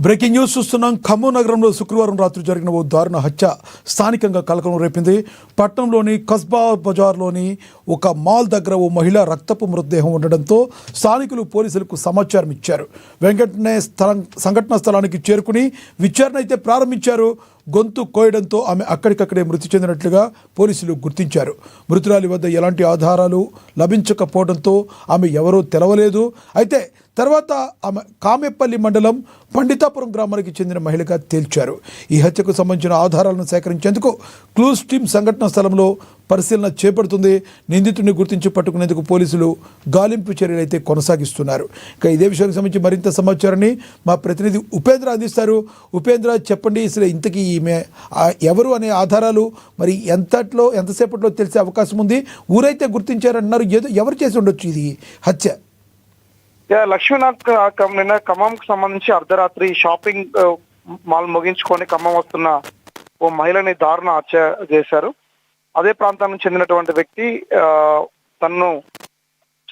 Breaking news చూస్తున్నాం. ఖమ్మం నగరంలో శుక్రవారం రాత్రి జరిగిన ఓ దారుణ హత్య స్థానికంగా కలకలం రేపింది. పట్టణంలోని కస్బా బజార్లోని ఒక మాల్ దగ్గర ఓ మహిళ రక్తపు మృతదేహం ఉండడంతో స్థానికులు పోలీసులకు సమాచారం ఇచ్చారు. వెంకటనే సంఘటనా స్థలానికి చేరుకుని విచారణ అయితే ప్రారంభించారు. గొంతు కోయడంతో ఆమె అక్కడికక్కడే మృతి చెందినట్లుగా పోలీసులు గుర్తించారు. మృతురాలి వద్ద ఎలాంటి ఆధారాలు లభించకపోవడంతో ఆమె ఎవరో తెలవలేదు. అయితే తర్వాత ఆమె కామెపల్లి మండలం పండితాపురం గ్రామానికి చెందిన మహిళగా తేల్చారు. ఈ హత్యకు సంబంధించిన ఆధారాలను సేకరించేందుకు క్లూస్ టీమ్ సంఘటనా స్థలంలో పరిశీలన చేపడుతుంది. నిందితుడిని గుర్తించి పట్టుకునేందుకు పోలీసులు గాలింపు చర్యలు అయితే కొనసాగిస్తున్నారు. ఇక ఇదే విషయానికి సంబంధించి మరింత సమాచారాన్ని మా ప్రతినిధి ఉపేంద్ర అందిస్తారు. ఉపేంద్ర, చెప్పండి, అసలు ఇంతకీ ఈమె ఎవరు అనే ఆధారాలు మరి ఎంతసేపట్లో తెలిసే అవకాశం ఉంది? ఊరైతే గుర్తించారన్నారు, ఎవరు చేసి ఉండొచ్చు ఇది హత్య? లక్ష్మీనాథ్ నిన్న ఖమ్మంకి సంబంధించి అర్ధరాత్రి షాపింగ్ మాల్ ముగించుకొని ఖమ్మం వస్తున్న ఓ మహిళని దారుణ హత్య చేశారు. అదే ప్రాంతానికి చెందినటువంటి వ్యక్తి తన్ను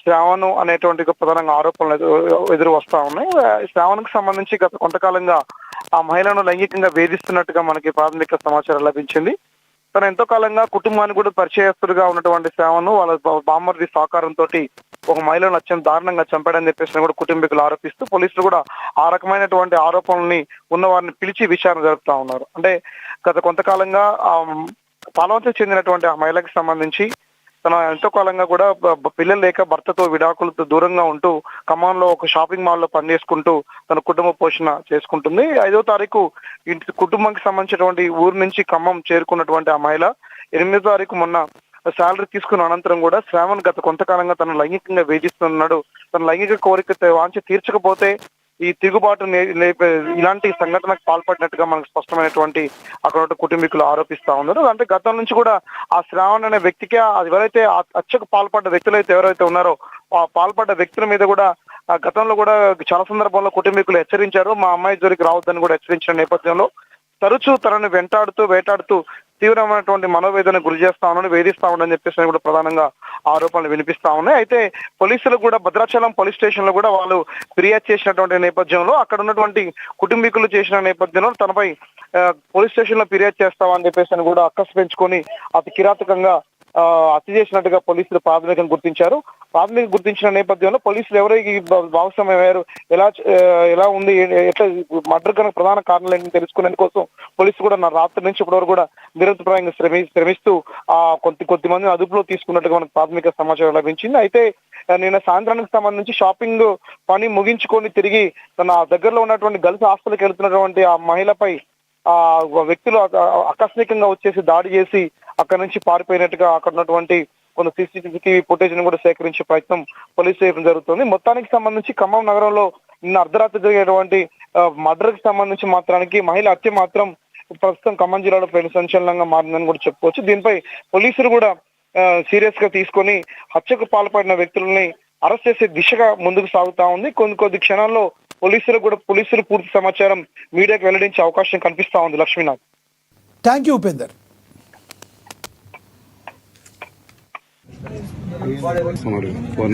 శ్రావణ్ అనేటువంటి ప్రధానంగా ఆరోపణలు ఎదురు వస్తా ఉన్నాయి. శ్రావణ్కి సంబంధించి గత కొంతకాలంగా ఆ మహిళను లైంగికంగా వేధిస్తున్నట్టుగా మనకి ప్రాథమిక సమాచారం లభించింది. తను ఎంతో కాలంగా కుటుంబానికి కూడా పరిచయస్తుడిగా ఉన్నటువంటి శ్రావణ్ వాళ్ళ బామ్మర్ది సహకారంతో ఒక మహిళను అత్యంత దారుణంగా చంపాడని చెప్పేసి కూడా కుటుంబీకులు ఆరోపిస్తూ పోలీసులు కూడా ఆ రకమైనటువంటి ఆరోపణల్ని ఉన్న వారిని పిలిచి విచారణ జరుపుతా ఉన్నారు. అంటే గత కొంతకాలంగా పాలవంచకు చెందినటువంటి ఆ మహిళకి సంబంధించి తన ఎంతో కాలంగా కూడా పిల్లలు లేక భర్తతో విడాకులతో దూరంగా ఉంటూ ఖమ్మంలో ఒక షాపింగ్ మాల్లో పనిచేసుకుంటూ తన కుటుంబ పోషణ చేసుకుంటుంది. 5వ తారీఖు ఇంటి కుటుంబానికి సంబంధించినటువంటి ఊరు నుంచి ఖమ్మం చేరుకున్నటువంటి ఆ మహిళ 8వ తారీఖు మొన్న శాలరీ తీసుకున్న అనంతరం కూడా శ్రావణ్ గత కొంతకాలంగా తను లైంగికంగా వేధిస్తున్నాడు. తన లైంగిక కోరిక వాంఛ తీర్చకపోతే ఈ తిరుగుబాటు ఇలాంటి సంఘటనకు పాల్పడినట్టుగా మనకు స్పష్టమైనటువంటి అక్కడ కుటుంబీకులు ఆరోపిస్తా ఉన్నారు. అంటే గతం నుంచి కూడా ఆ శ్రావణ్ అనే వ్యక్తికి ఎవరైతే హత్యకు పాల్పడ్డ వ్యక్తులు అయితే ఎవరైతే ఉన్నారో ఆ పాల్పడ్డ వ్యక్తుల మీద కూడా గతంలో కూడా చాలా సందర్భాల్లో కుటుంబీకులు హెచ్చరించారు. మా అమ్మాయి జోలికి రావద్దని కూడా హెచ్చరించిన నేపథ్యంలో తరచూ తనను వేటాడుతూ తీవ్రమైనటువంటి మనోవేదన గురి చేస్తా ఉన్నాను, వేధిస్తా ఉన్నాని చెప్పేసి కూడా ప్రధానంగా ఆరోపణలు వినిపిస్తా ఉన్నాయి. అయితే పోలీసులు కూడా భద్రాచలం పోలీస్ స్టేషన్ లో కూడా వాళ్ళు ఫిర్యాదు చేసినటువంటి నేపథ్యంలో అక్కడ ఉన్నటువంటి కుటుంబీకులు చేసిన నేపథ్యంలో తనపై పోలీస్ స్టేషన్ లో ఫిర్యాదు చేస్తామని చెప్పేసి కూడా అక్కసు పెంచుకొని అతి కిరాతకంగా హత్య చేసినట్టుగా పోలీసులు ప్రాథమికంగా గుర్తించిన నేపథ్యంలో పోలీసులు ఎవరికి భాగస్వామ్యమయ్యారు, ఎలా ఉంది, ఎట్లా మర్డర్ కనుక ప్రధాన కారణాలు తెలుసుకునేందుకు కోసం పోలీసులు కూడా రాత్రి నుంచి ఇప్పటి వరకు కూడా నిరంతరాయంగా శ్రమిస్తూ కొద్ది మందిని అదుపులో తీసుకున్నట్టుగా మనకు ప్రాథమిక సమాచారం లభించింది. అయితే నిన్న సాయంత్రానికి సంబంధించి షాపింగ్ పని ముగించుకొని తిరిగి తన దగ్గరలో ఉన్నటువంటి గర్ల్స్ హాస్టల్కి వెళ్తున్నటువంటి ఆ మహిళపై ఆ వ్యక్తులు ఆకస్మికంగా వచ్చేసి దాడి చేసి అక్కడ నుంచి పారిపోయినట్టుగా అక్కడ ఉన్నటువంటి కొంత సీసీటీవీ ఫుటేజ్ ను కూడా సేకరించే ప్రయత్నం పోలీసు చేయడం జరుగుతుంది. మొత్తానికి సంబంధించి ఖమ్మం నగరంలో నిన్న అర్ధరాత్రి జరిగేటువంటి మర్డర్ కి సంబంధించి మాత్రానికి మహిళ హత్య మాత్రం ప్రస్తుతం ఖమ్మం జిల్లాలో పెను సంచలనంగా మారిందని కూడా చెప్పుకోవచ్చు. దీనిపై పోలీసులు కూడా సీరియస్ గా తీసుకొని హత్యకు పాల్పడిన వ్యక్తులని అరెస్ట్ చేసే దిశగా ముందుకు సాగుతా ఉంది. కొద్ది క్షణాల్లో పోలీసులు పూర్తి సమాచారం మీడియాకు వెల్లడించే అవకాశం కనిపిస్తా ఉంది. Lakshminath, thank you Upender. Phone